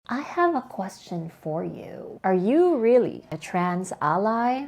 I have a question for you. Are you really a trans ally?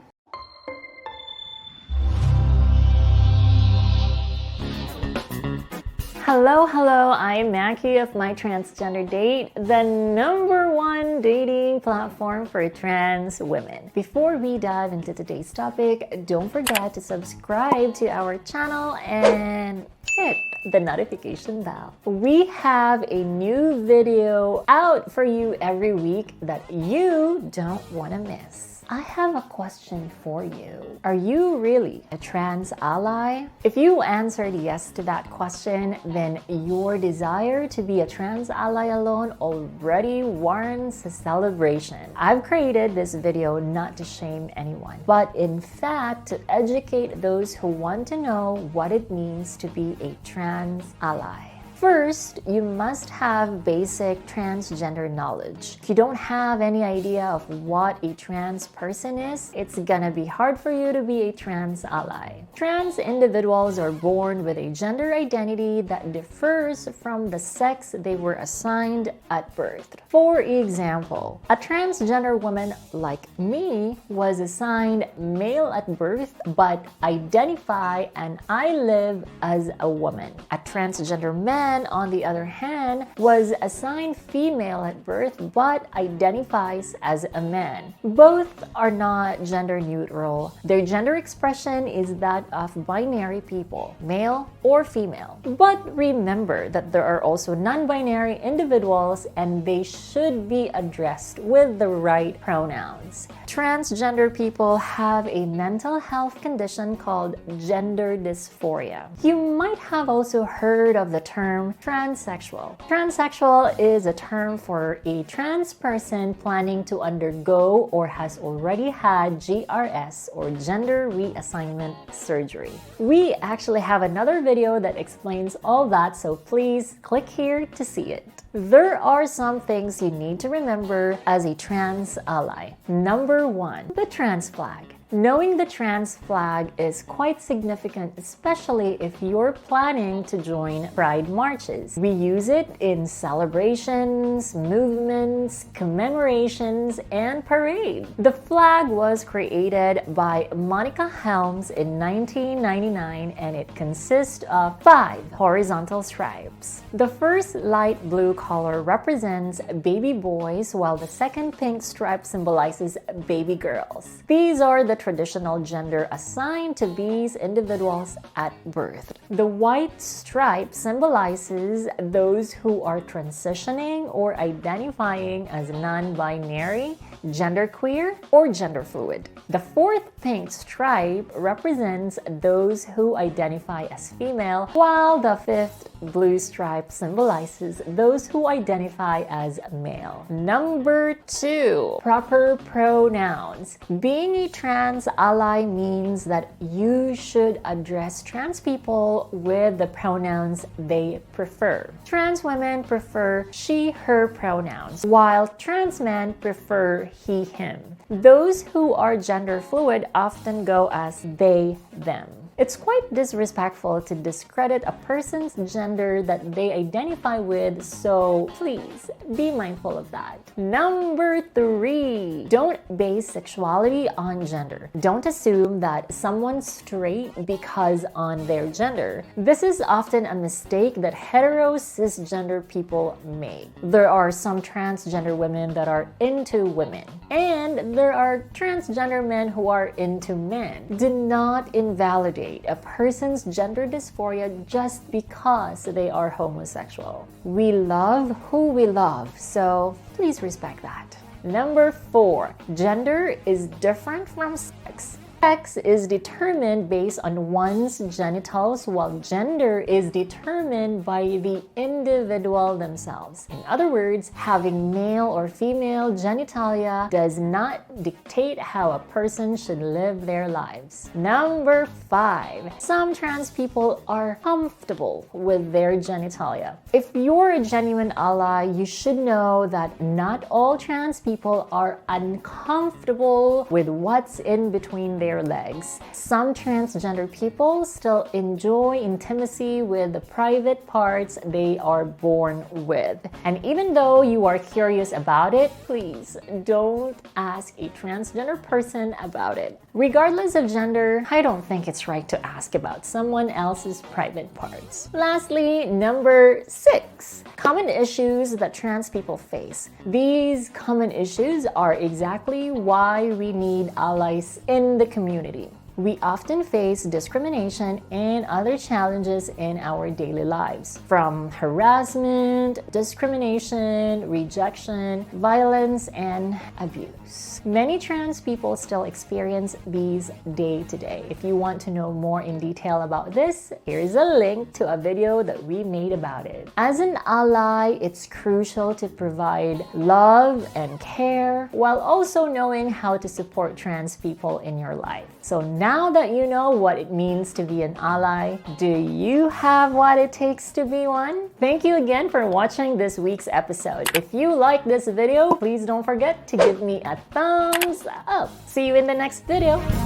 Hello, I'm Mackie of My Transgender Date, the #1 dating platform for trans women. Before we dive into today's topic, don't forget to subscribe to our channel and hit the notification bell. We have a new video out for you every week that you don't want to miss. I have a question for you. Are you really a trans ally? If you answered yes to that question, then your desire to be a trans ally alone already warrants a celebration. I've created this video not to shame anyone, but in fact to educate those who want to know what it means to be a trans ally. First, you must have basic transgender knowledge. If you don't have any idea of what a trans person is, it's gonna be hard for you to be a trans ally. Trans individuals are born with a gender identity that differs from the sex they were assigned at birth. For example, a transgender woman like me was assigned male at birth but identify and I live as a woman. A transgender man, on the other hand, was assigned female at birth but identifies as a man. Both are not gender neutral. Their gender expression is that of binary people, male or female. But remember that there are also non-binary individuals and they should be addressed with the right pronouns. Transgender people have a mental health condition called gender dysphoria. You might have also heard of the term transsexual. Transsexual is a term for a trans person planning to undergo or has already had GRS or gender reassignment surgery. We actually have another video that explains all that, so please click here to see it. There are some things you need to remember as a trans ally. Number 1, the trans flag. Knowing the trans flag is quite significant, especially if you're planning to join pride marches. We use it in celebrations, movements, commemorations, and parades. The flag was created by Monica Helms in 1999 and it consists of 5 horizontal stripes. The first light blue color represents baby boys while the second pink stripe symbolizes baby girls. These are the traditional gender assigned to these individuals at birth. The white stripe symbolizes those who are transitioning or identifying as non-binary, genderqueer, or gender fluid. The fourth pink stripe represents those who identify as female, while the fifth blue stripe symbolizes those who identify as male. Number 2, proper pronouns. Being a trans ally means that you should address trans people with the pronouns they prefer. Trans women prefer she, her pronouns, while trans men prefer he, him. Those who are gender fluid often go as they, them. It's quite disrespectful to discredit a person's gender that they identify with, so please be mindful of that. Number 3, don't base sexuality on gender. Don't assume that someone's straight because on their gender. This is often a mistake that hetero cisgender people make. There are some transgender women that are into women, and there are transgender men who are into men. Do not invalidate a person's gender dysphoria just because they are homosexual. We love who we love, so please respect that. Number 4, gender is different from sex. Sex is determined based on one's genitals, while gender is determined by the individual themselves. In other words, having male or female genitalia does not dictate how a person should live their lives. Number 5, some trans people are comfortable with their genitalia. If you're a genuine ally, you should know that not all trans people are uncomfortable with what's in between their their legs. Some transgender people still enjoy intimacy with the private parts they are born with. And even though you are curious about it, please don't ask a transgender person about it. Regardless of gender, I don't think it's right to ask about someone else's private parts. Lastly, number 6, common issues that trans people face. These common issues are exactly why we need allies in the community. We often face discrimination and other challenges in our daily lives, from harassment, discrimination, rejection, violence, and abuse. Many trans people still experience these day to day. If you want to know more in detail about this, here's a link to a video that we made about it. As an ally, it's crucial to provide love and care while also knowing how to support trans people in your life. So now that you know what it means to be an ally, do you have what it takes to be one? Thank you again for watching this week's episode. If you like this video, please don't forget to give me a thumbs up. See you in the next video.